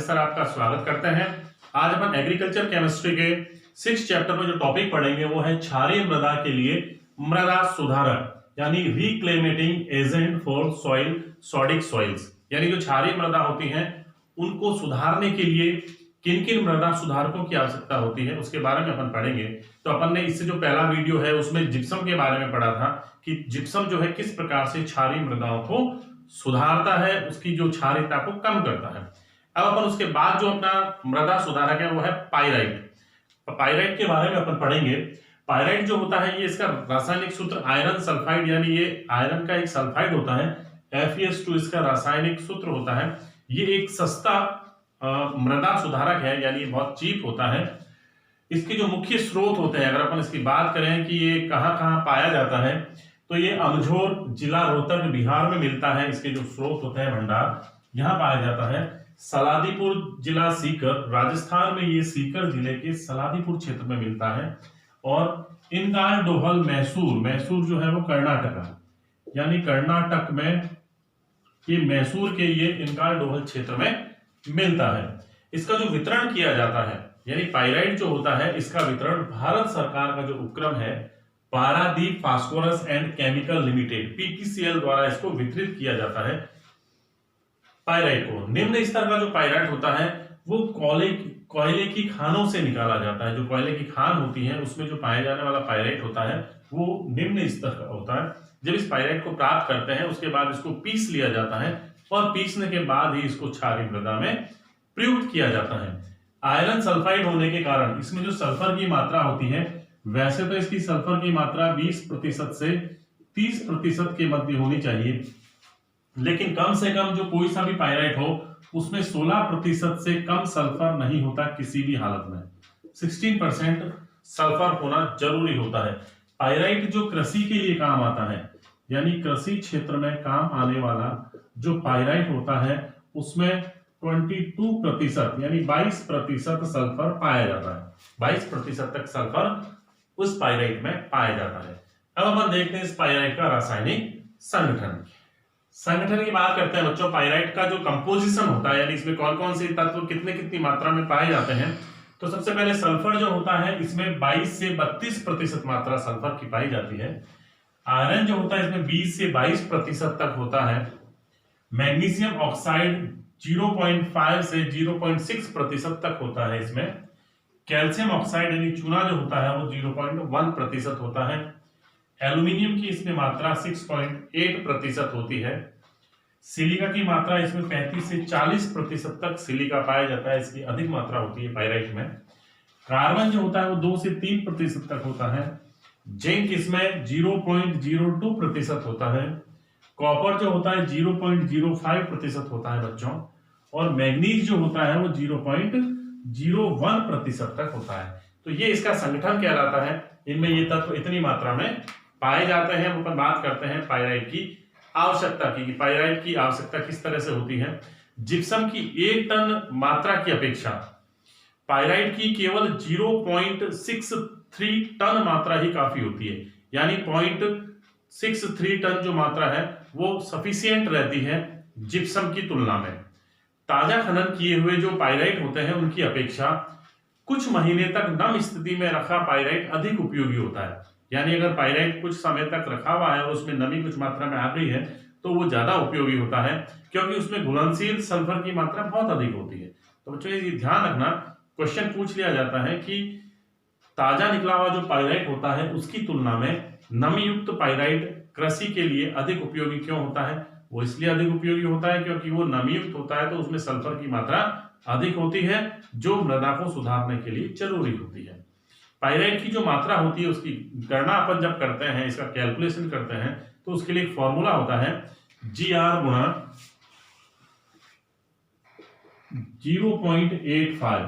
Sir आपका स्वागत करते हैं। आज अपन एग्रीकल्चर केमिस्ट्री के 6 चैप्टर में जो टॉपिक पढ़ेंगे वो है क्षारीय मृदा के लिए मृदा सुधारक यानी रिक्लेमेटिंग agent for soil sodic soils, यानी जो क्षारीय मृदा होती हैं उनको सुधारने के लिए किन किन मृदा सुधारकों की आवश्यकता होती है उसके बारे में अपन पढ़ेंगे। तो अपन ने इससे जो पहला वीडियो है उसमें जिप्सम के बारे में पढ़ा था कि जिप्सम जो है किस प्रकार से क्षारीय मृदाओं को सुधारता है, उसकी जो क्षारीयता को कम करता है। अब अपन उसके बाद जो अपना मृदा सुधारक है वो है पाइराइट। पाइराइट के बारे में अपन पढ़ेंगे। पाइराइट जो होता है ये इसका रासायनिक सूत्र आयरन सल्फाइड, यानी ये आयरन का एक सल्फाइड होता है, FeS2 इसका रासायनिक सूत्र होता है। ये एक सस्ता मृदा सुधारक है, यानी बहुत चीप होता है। इसके जो मुख्य स्रोत होते हैं, अगर अपन इसकी बात करें कि ये कहाँ कहाँ पाया जाता है, तो ये अमझोर जिला रोहतक बिहार में मिलता है। इसके जो स्रोत होते हैं भंडार यहाँ पाया जाता है। सलादीपुर जिला सीकर राजस्थान में, ये सीकर जिले के सलादीपुर क्षेत्र में मिलता है। और इनकार डोहल मैसूर, मैसूर जो है वो कर्नाटक है, यानी कर्नाटक में ये मैसूर के ये इनकार डोहल क्षेत्र में मिलता है। इसका जो वितरण किया जाता है, यानी पाइराइट जो होता है इसका वितरण भारत सरकार का जो उपक्रम है Paradip phosphorus and chemical limited PPCL द्वारा इसको वितरित किया जाता है। पाइराइट को निम्न स्तर का जो पाइराइट होता है वो कोयले की खानों से निकाला जाता है। जो कोयले की खान होती है उसमें जो पाया जाने वाला पाइराइट होता है वो निम्न स्तर का होता है। जब इस पाइराइट को प्राप्त करते हैं उसके बाद इसको पीस लिया जाता है और पीसने के बाद ही इसको क्षारीय मृदा में प्रयुक्त किया जाता है। आयरन सल्फाइड होने के कारण इसमें जो सल्फर की मात्रा होती है, वैसे तो इसकी सल्फर की मात्रा 20% से 30% के मध्य होनी चाहिए, लेकिन कम से कम जो कोई सा भी पाइराइट हो उसमें 16% से कम सल्फर नहीं होता किसी भी हालत में। 16% सल्फर होना जरूरी होता है। पाइराइट जो कृषि के लिए काम आता है, यानी कृषि क्षेत्र में काम आने वाला जो पाइराइट होता है उसमें 22% यानी 22% सल्फर पाया जाता है। 22% तक सल्फर उस पाइराइट में पाया जाता है। अब अपन देखते हैं इस पाइराइट का रासायनिक संगठन की बात करते हैं बच्चों। पाइराइट का जो कंपोजिशन होता है, यानी इसमें कौन कौन से तत्व कितनी मात्रा में पाए जाते हैं, तो सबसे पहले सल्फर जो होता है इसमें 22 से 32% मात्रा सल्फर की पाई जाती है। आयरन जो होता है इसमें 20 से 22% तक होता है। मैग्नीशियम ऑक्साइड 0.5 से 0.6% तक होता है इसमें। कैल्शियम ऑक्साइड यानी चूना जो होता है वो 0.1% होता है। एल्यूमिनियम की इसमें मात्रा 6.8% होती है। सिलिका की मात्रा इसमें 35 से 40% तक सिलिका पाया जाता है, इसकी अधिक मात्रा होती है पाइराइट में। कार्बन जो होता है वो 2 से 3% तक होता है। जिंक इसमें 0.02% होता है। कॉपर जो होता है 0.05% होता है बच्चों। और मैग्नीज जो होता है वो 0.01% तक होता है। तो ये इसका संगठन कहलाता है। इनमें ये तत्व इतनी मात्रा में पाए जाते हैं। अपन बात करते हैं पाइराइट की आवश्यकता की, पाइराइट की आवश्यकता किस तरह से होती है। जिप्सम की 1 टन मात्रा की अपेक्षा पाइराइट की केवल 0.63 टन मात्रा ही काफी होती है, यानी 0.63 टन जो मात्रा है वो सफिशियंट रहती है जिप्सम की तुलना में। ताजा खनन किए हुए जो पाइराइट होते हैं उनकी अपेक्षा कुछ महीने तक नम स्थिति में रखा पाइराइट अधिक उपयोगी होता है। यानी अगर पाइराइट कुछ समय तक रखा हुआ है और उसमें नमी कुछ मात्रा में आ गई है तो वो ज्यादा उपयोगी होता है, क्योंकि उसमें घुलनशील सल्फर की मात्रा बहुत अधिक होती है। तो बच्चों ये ध्यान रखना, क्वेश्चन पूछ लिया जाता है कि ताजा निकला हुआ जो पाइराइट होता है उसकी तुलना में नमी युक्त पाइराइट कृषि के लिए अधिक उपयोगी क्यों होता है। वो इसलिए अधिक उपयोगी होता है क्योंकि वो नमी युक्त होता है, तो उसमें सल्फर की मात्रा अधिक होती है जो मृदा को सुधारने के लिए जरूरी होती है। पाइराइट की जो मात्रा होती है उसकी गणना अपन जब करते हैं, इसका कैलकुलेशन करते हैं, तो उसके लिए एक फॉर्मूला होता है GR गुणा 0.85।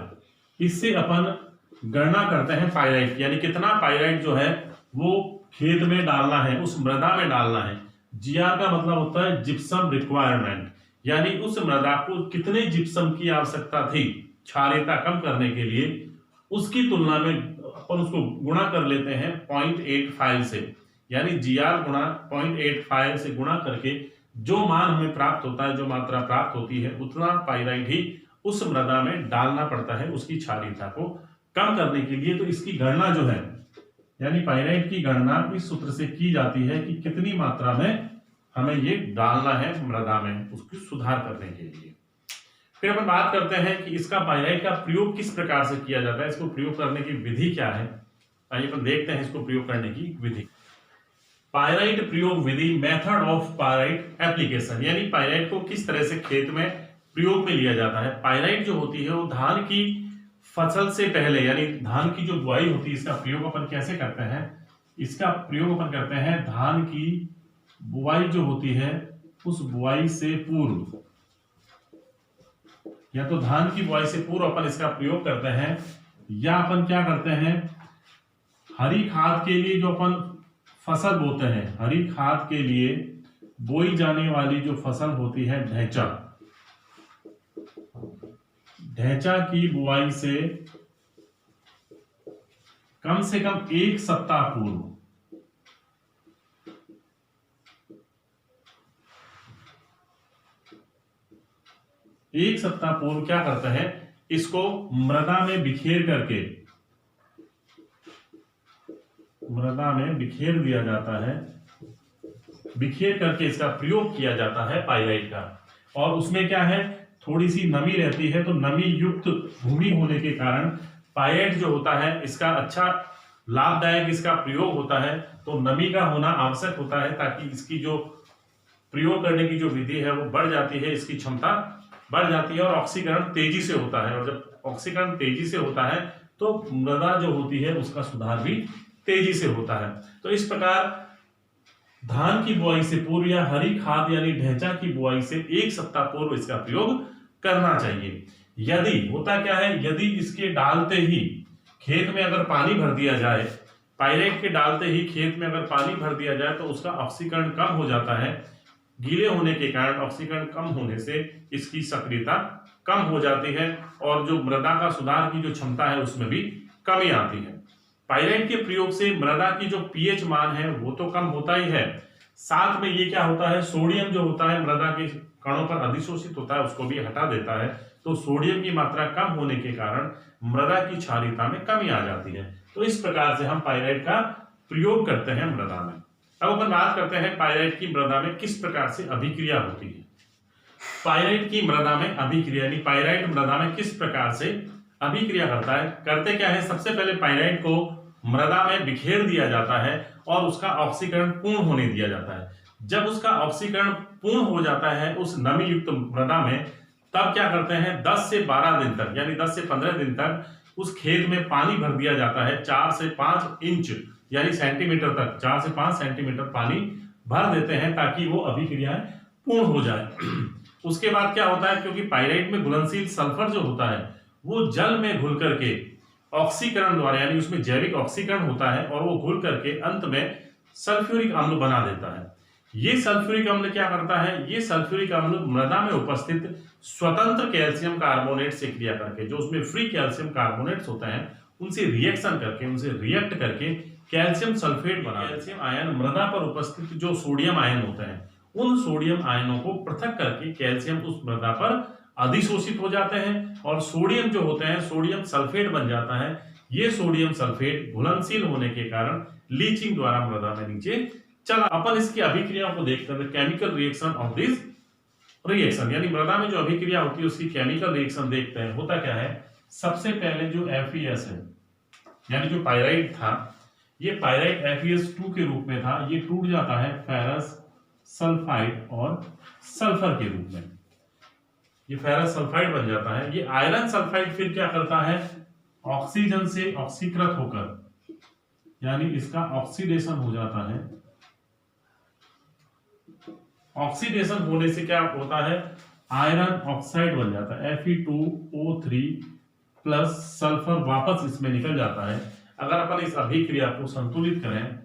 इससे अपन गणना करते हैं पाइराइट, यानी कितना पाइराइट जो है वो खेत में डालना है, उस मृदा में डालना है। GR का मतलब होता है जिप्सम रिक्वायरमेंट, यानी उस मृदा को कितने जिप्सम की आवश्यकता थी क्षारीयता कम करने के लिए, उसकी तुलना में अपन उसको गुणा कर लेते हैं 0.85 से, यानी GR गुणा 0.85 से गुणा करके जो मान हमें प्राप्त होता है, जो मात्रा प्राप्त होती है, उतना पाइराइट ही उस मृदा में डालना पड़ता है उसकी क्षारीयता को कम करने के लिए। तो इसकी गणना जो है, यानी पाइराइट की गणना इस सूत्र से की जाती है कि कितनी मात्रा में हमें ये डालना है मृदा में उसकी सुधार करने के लिए। फिर अपन बात करते हैं कि इसका पाइराइट का प्रयोग किस प्रकार से किया जाता है, इसको प्रयोग करने की विधि क्या है। आइए अपन देखते हैं इसको प्रयोग करने की विधि। पाइराइट प्रयोग विधि, मेथड ऑफ पाइराइट एप्लीकेशन, यानी पाइराइट को किस तरह से खेत में प्रयोग में लिया जाता है। पाइराइट जो होती है वो धान की फसल से पहले, यानी धान की जो बुआई होती है, इसका प्रयोग अपन कैसे करते हैं, इसका प्रयोग अपन करते हैं धान की बुआई जो होती है उस बुआई से पूर्व, या तो धान की बुआई से पूर्व अपन इसका प्रयोग करते हैं, या अपन क्या करते हैं हरी खाद के लिए जो अपन फसल बोते हैं, हरी खाद के लिए बोई जाने वाली जो फसल होती है ढैंचा, ढैंचा की बुआई से कम एक सप्ताह पूर्व, एक सप्ताह पूर्व क्या करते हैं, इसको मृदा में बिखेर करके, मृदा में बिखेर दिया जाता है, बिखेर करके इसका प्रयोग किया जाता है पाइराइट का। और उसमें क्या है, थोड़ी सी नमी रहती है, तो नमी युक्त भूमि होने के कारण पाइराइट जो होता है इसका अच्छा लाभदायक इसका प्रयोग होता है। तो नमी का होना आवश्यक होता है ताकि इसकी जो प्रयोग करने की जो विधि है वो बढ़ जाती है, इसकी क्षमता बढ़ जाती है और ऑक्सीकरण तेजी से होता है। और जब ऑक्सीकरण तेजी से होता है तो मृदा जो होती है उसका सुधार भी तेजी से होता है। तो इस प्रकार धान की बुआई से पूर्व या हरी खाद यानी ढैंचा की बुआई से एक सप्ताह पूर्व इसका प्रयोग करना चाहिए। यदि होता क्या है, यदि इसके डालते ही खेत में अगर पानी भर दिया जाए, पाइराइट के डालते ही खेत में अगर पानी भर दिया जाए तो उसका ऑक्सीकरण कम हो जाता है। गीले होने के कारण ऑक्सीकरण कम होने से इसकी सक्रियता कम हो जाती है और जो मृदा का सुधार की जो क्षमता है उसमें भी कमी आती है। पाइराइट के प्रयोग से मृदा की जो पीएच मान है वो तो कम होता ही है, साथ में ये क्या होता है, सोडियम जो होता है मृदा के कणों पर अधिशोषित होता है उसको भी हटा देता है। तो सोडियम की मात्रा कम होने के कारण मृदा की क्षारीयता में कमी आ जाती है। तो इस प्रकार से हम पाइराइट का प्रयोग करते हैं मृदा में। अब अपन बात करते हैं पाइराइट की मृदा में किस प्रकार से अभिक्रिया होती है। पाइराइट की मृदा में अभिक्रिया, यानी पाइराइट मृदा में किस प्रकार से अभिक्रिया करता है। करते क्या है, सबसे पहले पाइराइट को मृदा में बिखेर दिया जाता है और उसका ऑक्सीकरण पूर्ण होने दिया जाता है। जब उसका ऑक्सीकरण पूर्ण हो जाता है उस नमी युक्त मृदा में, तब क्या करते हैं 10 से 12 दिन तक, यानी 10 से 15 दिन तक उस खेत में पानी भर दिया जाता है। 4 से 5 इंच यानी सेंटीमीटर तक, 4 से 5 सेंटीमीटर पानी भर देते हैं ताकि वो अभिक्रियाएं पूर्ण हो जाए। उसके बाद क्या होता है, क्योंकि पाइराइट में घुलनशील सल्फर जो होता है वो जल में घुल करके ऑक्सीकरण द्वारा, यानी उसमें जैविक ऑक्सीकरण होता है और वो घुल करके अंत में सल्फ्यूरिक अम्ल बना देता है। ये सल्फ्यूरिक अम्ल क्या करता है, ये सल्फ्यूरिक अम्ल मृदा में उपस्थित स्वतंत्र कैल्शियम कार्बोनेट से क्रिया करके, जो उसमें फ्री कैल्शियम कार्बोनेट्स होते हैं उनसे रिएक्शन करके, उनसे रिएक्ट करके कैल्शियम सल्फेट बना, कैल्शियम आयन मृदा पर उपस्थित जो सोडियम आयन होते हैं उन सोडियम आयनों को पृथक करके कैल्शियम उस मृदा पर अधिशोषित हो जाते हैं और सोडियम जो होते हैं सोडियम सल्फेट बन जाता है। ये सोडियम सल्फेट घुलनशील होने के कारण लीचिंग द्वारा मृदा में नीचे चला। अपन इसकी अभिक्रियाओं को देखते हैं, chemical reaction of this reaction, यानी मृदा में जो अभिक्रिया होती है उसकी केमिकल रिएक्शन देखते हैं। होता क्या है, सबसे पहले जो FeS है, यानी जो पाइराइट था, ये पाइराइट FeS2 के रूप में था, ये टूट जाता है फेरस सल्फाइड और सल्फर के रूप में, ये फेरस सल्फाइड बन जाता है। ये आयरन सल्फाइड फिर क्या करता है, ऑक्सीजन से ऑक्सीकृत होकर, यानी इसका ऑक्सीडेशन हो जाता है। ऑक्सीडेशन होने से क्या होता है, आयरन ऑक्साइड बन जाता है, Fe2O3 प्लस सल्फर वापस इसमें निकल जाता है। अगर अपन इस अभिक्रिया को संतुलित करें,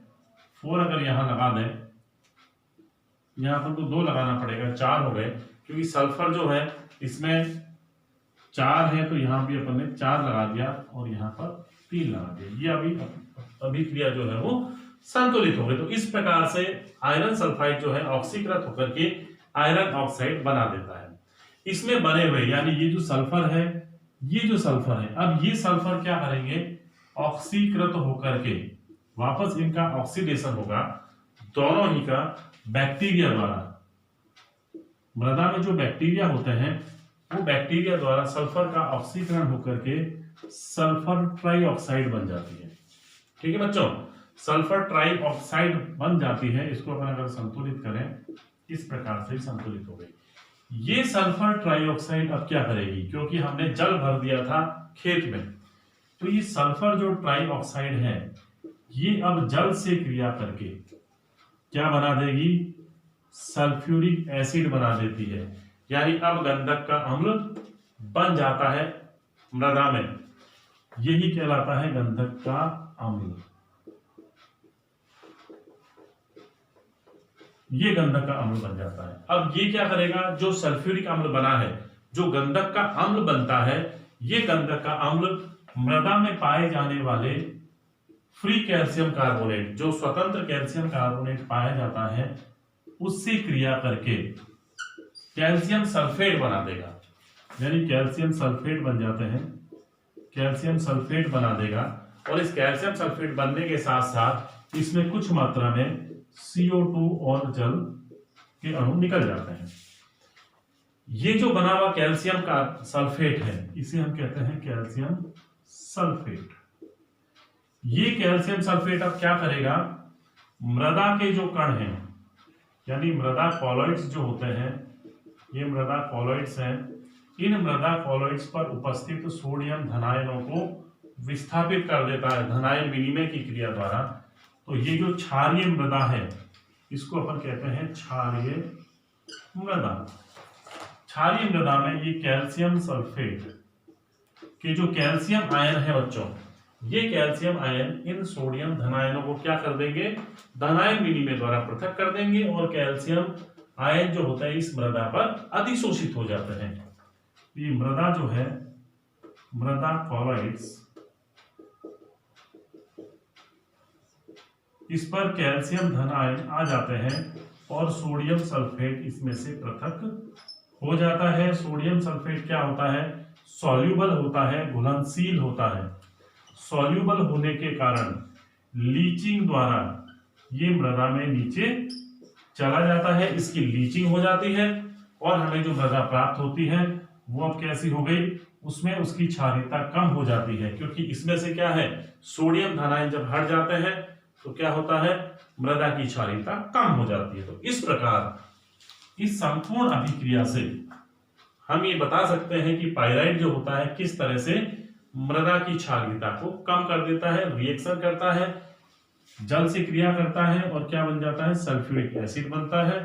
4 अगर यहां लगा दें, यहां अपन को 2 लगाना पड़ेगा, 4 हो गए, क्योंकि सल्फर जो है इसमें 4 है तो यहां भी अपन ने 4 लगा दिया और यहां पर 3 लगा दिया। ये अभी अभिक्रिया जो है वो संतुलित हो गई। तो इस प्रकार से आयरन सल्फाइड जो है ऑक्सीकृत होकर के आयरन ऑक्साइड बना देता है। इसमें बने हुए, यानी ये जो सल्फर है, ये जो सल्फर है, अब ये सल्फर क्या करेंगे, ऑक्सीकृत होकर के वापस इनका ऑक्सीडेशन होगा, दोनों ही का बैक्टीरिया द्वारा। मृदा में जो बैक्टीरिया होते हैं वो बैक्टीरिया द्वारा सल्फर का ऑक्सीकरण होकर के सल्फर ट्राइऑक्साइड बन जाती है। ठीक है बच्चों, सल्फर ट्राइऑक्साइड बन जाती है। इसको अपन अगर संतुलित करें, इस प्रकार से संतुलित हो गई। ये सल्फर ट्राइऑक्साइड अब क्या करेगी, क्योंकि हमने जल भर दिया था खेत में, तो ये सल्फर जो ट्राइऑक्साइड है ये अब जल से क्रिया करके क्या बना देगी, सल्फ्यूरिक एसिड बना देती है, यानी अब गंधक का अम्ल बन जाता है मृदा में। यही कहलाता है गंधक का अम्ल। ये गंधक का अम्ल बन जाता है। अब ये क्या करेगा, जो सल्फ्यूरिक अम्ल बना है, जो गंधक का अम्ल बनता है, ये गंधक का अम्ल मृदा में पाए जाने वाले फ्री कैल्शियम कार्बोनेट, जो स्वतंत्र कैल्शियम कार्बोनेट पाया जाता है, उससे क्रिया करके कैल्शियम सल्फेट बना देगा, यानी कैल्शियम सल्फेट बन जाते हैं, कैल्शियम सल्फेट बना देगा। और इस कैल्शियम सल्फेट बनने के साथ साथ इसमें कुछ मात्रा में CO2 और जल के अणु निकल जाते हैं। ये जो बना हुआ कैल्शियम का सल्फेट है, इसे हम कहते हैं कैल्शियम सल्फेट। ये कैल्शियम सल्फेट अब क्या करेगा, मृदा के जो कण हैं, यानी मृदा कॉलॉइड्स जो होते हैं, ये मृदा कॉलॉइड्स हैं, इन मृदा कॉलॉइड्स पर उपस्थित सोडियम धनायनों को विस्थापित कर देता है धनायन विनिमय की क्रिया द्वारा। तो ये जो क्षारीय मृदा है, इसको अपन कहते हैं क्षारीय मृदा। क्षारीय मृदा में ये कैल्शियम सल्फेट के जो कैल्शियम आयन है बच्चों, ये कैल्शियम आयन इन सोडियम धनायनों को क्या कर देंगे, धनायन विनिमय द्वारा पृथक कर देंगे, और कैल्शियम आयन जो होता है इस मृदा पर अधिशोषित हो जाते हैं। ये मृदा जो है, मृदा कॉलॉइड्स, इस पर कैल्शियम धन आयन आ जाते हैं और सोडियम सल्फेट इसमें से पृथक हो जाता है। सोडियम सल्फेट क्या होता है, सॉल्यूबल होता है, घुलनशील होता है। सॉल्यूबल होने के कारण लीचिंग द्वारा ये मृदा में नीचे चला जाता है, इसकी लीचिंग हो जाती है, और हमें जो मृदा प्राप्त होती है वो अब कैसी हो गई, उसमें उसकी क्षारीयता कम हो जाती है, क्योंकि इसमें से क्या है, सोडियम धनायन जब हट जाते हैं तो क्या होता है, मृदा की क्षारीयता कम हो जाती है। तो इस प्रकार इस संपूर्ण अभिक्रिया से हम ये बता सकते हैं कि पाइराइट जो होता है किस तरह से मृदा की क्षारीयता को कम कर देता है, रिएक्शन करता है, जल से क्रिया करता है, और क्या बन जाता है, सल्फ्यूरिक एसिड बनता है।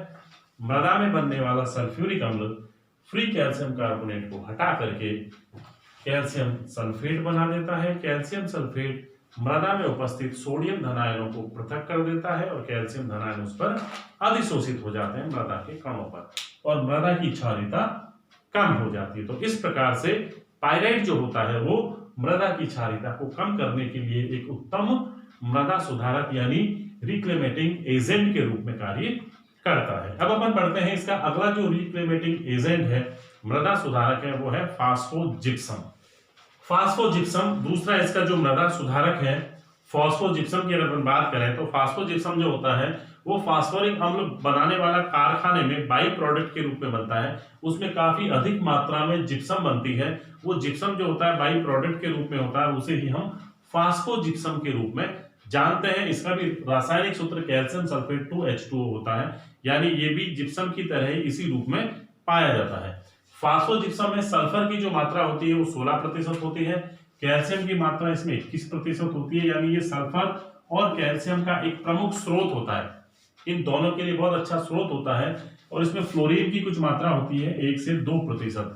मृदा में बनने वाला सल्फ्यूरिक अम्ल फ्री कैल्शियम कार्बोनेट को हटा करके कैल्शियम सल्फेट बना देता है। कैल्शियम सल्फेट मृदा में उपस्थित सोडियम धनायनों को पृथक कर देता है, और कैल्शियम धनायन उस पर अधिशोषित हो जाते हैं मृदा के कणों पर, और मृदा की क्षारीयता कम हो जाती है। तो इस प्रकार से पाइराइट जो होता है वो मृदा की क्षारीयता को कम करने के लिए एक उत्तम मृदा सुधारक यानी रिक्लेमेटिंग एजेंट के रूप में कार्य करता है। अब अपन पढ़ते हैं इसका अगला जो रिक्लेमेटिंग एजेंट है, मृदा सुधारक है, वो है फास्फोजिप्सम। फास्फोजिप्सम दूसरा इसका जो मृदा सुधारक है। फास्फोजिप्सम की अगर अपन बात करें तो फास्फोजिप्सम जो होता है वो फास्फोरिक अम्ल बनाने वाला कारखाने में बाई प्रोडक्ट के रूप में बनता है, उसमें काफी अधिक मात्रा में जिप्सम बनती है। वो जिप्सम जो होता है बाई प्रोडक्ट के रूप में होता है, उसे ही हम फास्फोजिप्सम के रूप में जानते हैं। इसका भी रासायनिक सूत्र कैल्शियम सल्फेट 2H2O होता है, यानी ये भी जिप्सम की तरह ही इसी रूप में पाया जाता है। फास्फोजिप्सम में सल्फर की जो मात्रा होती है वो 16% होती है, कैल्शियम की मात्रा इसमें 21% होती है, यानी ये सल्फर और कैल्शियम का एक प्रमुख स्रोत होता है, इन दोनों के लिए बहुत अच्छा स्रोत होता है। और इसमें फ्लोरीन की कुछ मात्रा होती है 1 से 2%।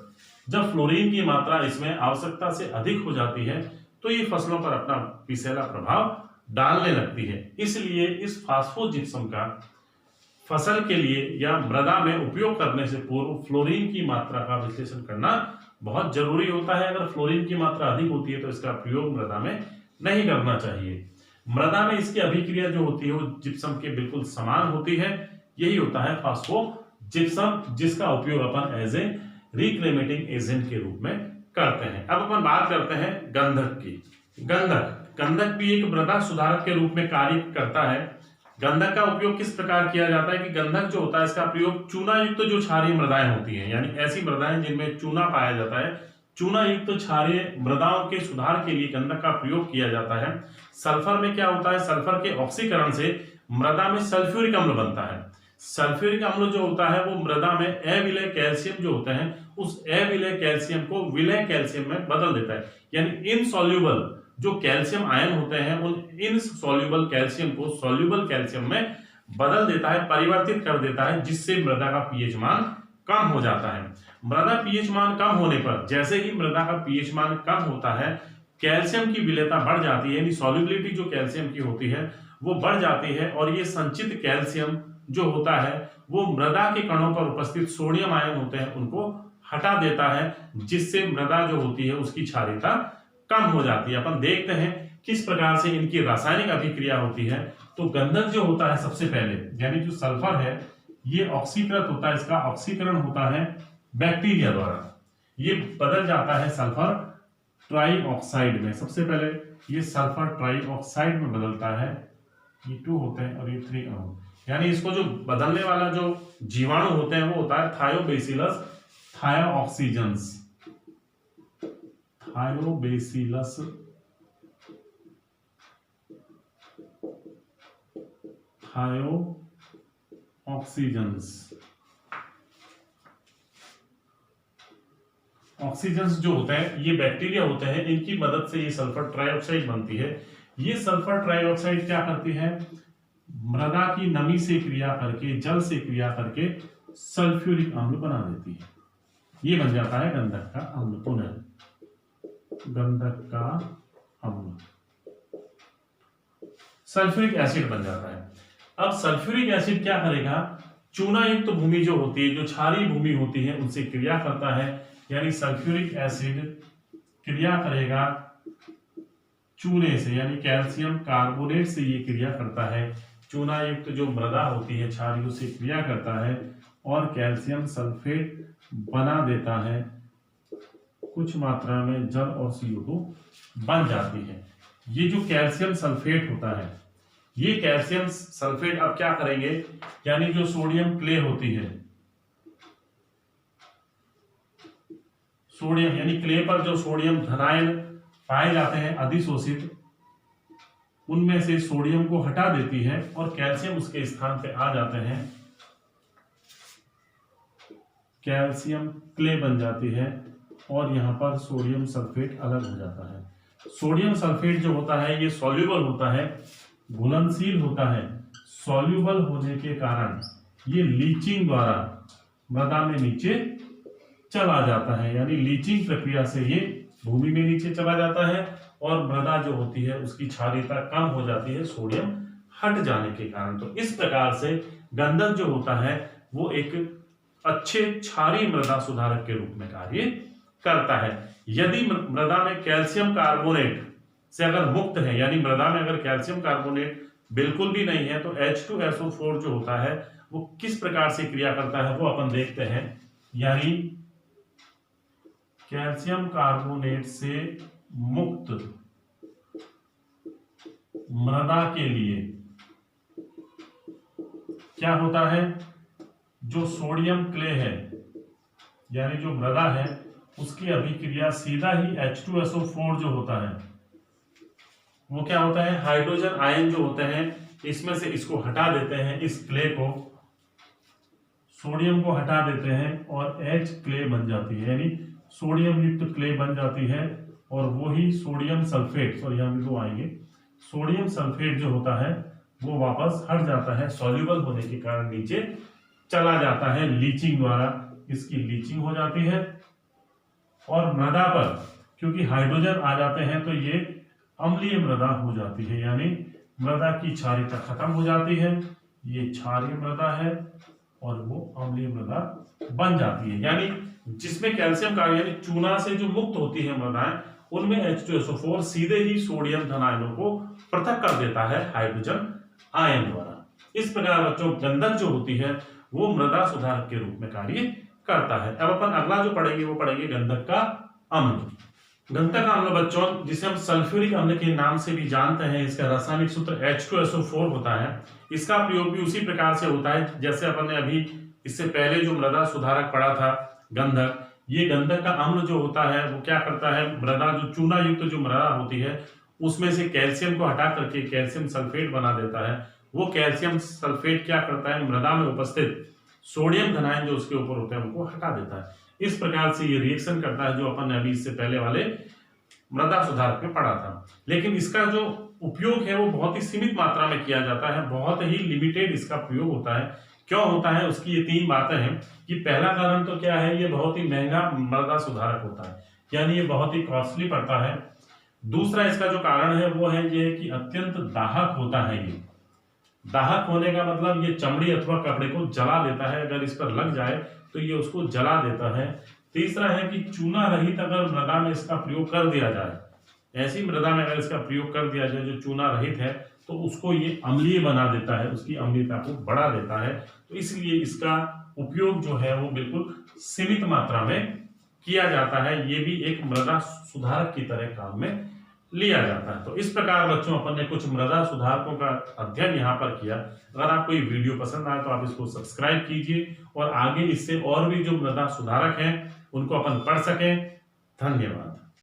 जब फ्लोरीन की मात्रा इसमें आवश्यकता से अधिक हो जाती है तो ये फसलों पर अपना विषैला प्रभाव डालने लगती है। इसलिए इस फास्फोजिप्सम का फसल के लिए या मृदा में उपयोग करने से पूर्व फ्लोरीन की मात्रा का विश्लेषण करना बहुत जरूरी होता है। अगर फ्लोरीन की मात्रा अधिक होती है तो इसका प्रयोग मृदा में नहीं करना चाहिए। मृदा में इसकी अभिक्रिया जो होती है वो जिप्सम के बिल्कुल समान होती है, यही होता है फास्फोजिप्सम, जिसका उपयोग अपन एज ए रिक्लेमेटिंग एजेंट के रूप में करते हैं। अब अपन बात करते हैं गंधक की। गंधक भी एक मृदा सुधारक के रूप में कार्य करता है। गंधक का उपयोग किस प्रकार किया जाता है कि गंधक जो होता है इसका प्रयोग चूना युक्त जो क्षारीय मृदाएं होती हैं, यानी ऐसी मृदाएं जिनमें चूना पाया जाता है, चूना युक्त क्षारीय मृदाओं के सुधार के लिए गंधक का प्रयोग किया जाता है। सल्फर में क्या होता है, सल्फर के ऑक्सीकरण से मृदा में सल्फ्यूरिक अम्ल बनता है। सल्फ्यूरिक अम्ल जो होता है वो मृदा में अविलय कैल्शियम जो होता है उस अविलय कैल्शियम को विलय कैल्शियम में बदल देता है, यानी इनसॉल्युबल जो कैल्शियम आयन होते हैं उन इनसॉल्युबल कैल्शियम को सॉल्युबल कैल्शियम में बदल देता है, परिवर्तित कर देता है, जिससे मृदा का पीएच मान कम हो जाता है। मृदा पीएच मान कम होने पर, जैसे ही मृदा का पीएच मान कम होता है, कैल्शियम की विलेयता बढ़ जाती है, यानी सॉल्युबिलिटी जो कैल्शियम की होती है वो बढ़ जाती है, और ये संचित कैल्शियम जो होता है वो मृदा के कणों पर उपस्थित सोडियम आयन होते हैं उनको हटा देता है, जिससे मृदा जो होती है उसकी क्षारीयता कम हो जाती है। अपन देखते हैं किस प्रकार से इनकी रासायनिक अभिक्रिया होती है। तो गंधक जो होता है सबसे पहले, यानी जो सल्फर है ये ऑक्सीकृत होता है, इसका ऑक्सीकरण होता है बैक्टीरिया द्वारा, ये बदल जाता है सल्फर ट्राइऑक्साइड में। सबसे पहले ये सल्फर ट्राइऑक्साइड में बदलता है, ये 2 होते हैं और ये 3 अणु, यानी इसको जो बदलने वाला जो जीवाणु होते हैं वो होता है थायोबैसिलस थायोऑक्सीजेंस, थायोबैसिलस थायोऑक्सीजेंस। ऑक्सीजेंस जो होते हैं ये बैक्टीरिया होते हैं, इनकी मदद से ये सल्फर ट्राइऑक्साइड बनती है। ये सल्फर ट्राइऑक्साइड क्या करती है, मृदा की नमी से क्रिया करके, जल से क्रिया करके सल्फ्यूरिक अम्ल बना देती है। ये बन जाता है गंधक का अम्ल, पुनः गंधक का अम्ल, सल्फ्यूरिक एसिड बन जाता है। अब सल्फ्यूरिक एसिड क्या करेगा, चूना युक्त भूमि जो होती है, जो क्षारीय भूमि होती है उनसे क्रिया करता है, यानी सल्फ्यूरिक एसिड क्रिया करेगा चूने से, यानी कैल्शियम कार्बोनेट से ये क्रिया करता है। चूना युक्त जो मृदा होती है क्षारीय से क्रिया करता है और कैल्शियम सल्फेट बना देता है, कुछ मात्रा में जल और CO2 बन जाती है। ये जो कैल्शियम सल्फेट होता है, ये कैल्शियम सल्फेट अब क्या करेंगे, यानी जो सोडियम क्ले होती है, सोडियम यानी क्ले पर जो सोडियम धनायन पाए जाते हैं अधिशोषित, उनमें से सोडियम को हटा देती है और कैल्शियम उसके स्थान पे आ जाते हैं, कैल्शियम क्ले बन जाती है और यहाँ पर सोडियम सल्फेट अलग हो जाता है। सोडियम सल्फेट जो होता है ये सॉल्युबल होता है, घुलनशील होता है। सॉल्युबल होने के कारण ये लीचिंग द्वारा मृदा में नीचे चला जाता है, यानी लीचिंग प्रक्रिया से ये भूमि में नीचे चला जाता है और मृदा जो होती है उसकी क्षारीयता कम हो जाती है सोडियम हट जाने के कारण। तो इस प्रकार से गंधक जो होता है वो एक अच्छे क्षारीय मृदा सुधारक के रूप में कार्य करता है। यदि मृदा में कैल्शियम कार्बोनेट से अगर मुक्त है, यानी मृदा में अगर कैल्शियम कार्बोनेट बिल्कुल भी नहीं है, तो H2SO4 जो होता है वो किस प्रकार से क्रिया करता है वो अपन देखते हैं। यानी कैल्शियम कार्बोनेट से मुक्त मृदा के लिए क्या होता है, जो सोडियम क्ले है यानी जो मृदा है उसकी अभिक्रिया सीधा ही H2SO4 जो होता है वो क्या होता है, हाइड्रोजन आयन जो होते हैं इसमें से इसको हटा देते हैं, इस क्ले को, सोडियम को हटा देते हैं और H क्ले बन जाती है, यानी सोडियम युक्त क्ले बन जाती है और वो ही सोडियम सल्फेट, और यहाँ भी दो आएंगे, सोडियम सल्फेट जो होता है वो वापस हट जाता है, सॉल्युबल होने के कारण नीचे चला जाता है लीचिंग द्वारा, इसकी लीचिंग हो जाती है और मृदा पर क्योंकि हाइड्रोजन आ जाते हैं तो ये अम्लीय मृदा हो जाती है, यानी मृदा की क्षारीयता खत्म हो जाती है, ये क्षारीय मृदा है और वो अम्लीय मृदा बन जाती है। यानी जिसमें कैल्शियम का यानी चूना से जो मुक्त होती है मृदाएं उनमें H2SO4 सीधे ही सोडियम धन आयनों को पृथक कर देता है हाइड्रोजन आयन द्वारा। इस प्रकार बच्चों गंधक जो होती है वो मृदा सुधारक के रूप में कार्य करता है। अब अपन अगला जो पढ़ेंगे वो पढ़ेंगे गंधक का अम्ल। गंधक का अम्ल बच्चों जिसे हम सल्फ्यूरिक अम्ल के नाम से भी जानते हैं, इसका रासायनिक सूत्र H2SO4 होता है। इसका प्रयोग भी उसी प्रकार से होता है जैसे अपन ने अभी इससे पहले जो मृदा सुधारक पढ़ा था गंधक। ये गंधक का अम्ल जो होता है वो क्या करता है, मृदा जो चूना युक्त जो मृदा होती है उसमें से कैल्शियम को हटा करके कैल्शियम सल्फेट बना देता है। वो कैल्शियम सल्फेट क्या करता है, मृदा में उपस्थित सोडियम धनायन जो उसके ऊपर होते हैं उनको हटा देता है। इस प्रकार से ये रिएक्शन करता है जो अपन ने अभी इससे पहले वाले मृदा सुधारक में पढ़ा था। लेकिन इसका जो उपयोग है वो बहुत ही सीमित मात्रा में किया जाता है, बहुत ही लिमिटेड इसका प्रयोग होता है। क्यों होता है, उसकी ये 3 बातें हैं कि पहला कारण तो क्या है, ये बहुत ही महंगा मृदा सुधारक होता है, यानी ये बहुत ही कॉस्टली पड़ता है। दूसरा इसका जो कारण है वो है ये कि अत्यंत दाहक होता है। ये दाहक होने का मतलब ये चमड़ी अथवा कपड़े को जला देता है, अगर इस पर लग जाए तो ये उसको जला देता है। तीसरा है कि चूना रहित अगर मृदा में इसका प्रयोग कर दिया जाए, ऐसी मृदा में अगर इसका प्रयोग कर दिया जाए जो चूना रहित है, तो उसको ये अम्लीय बना देता है, उसकी अम्लीयता को बढ़ा देता है। तो इसलिए इसका उपयोग जो है वो बिल्कुल सीमित मात्रा में किया जाता है। ये भी एक मृदा सुधारक की तरह काम में लिया जाता है। तो इस प्रकार बच्चों अपन ने कुछ मृदा सुधारकों का अध्ययन यहाँ पर किया। अगर आपको ये वीडियो पसंद आए तो आप इसको सब्सक्राइब कीजिए और आगे इससे और भी जो मृदा सुधारक हैं उनको अपन पढ़ सकें। धन्यवाद।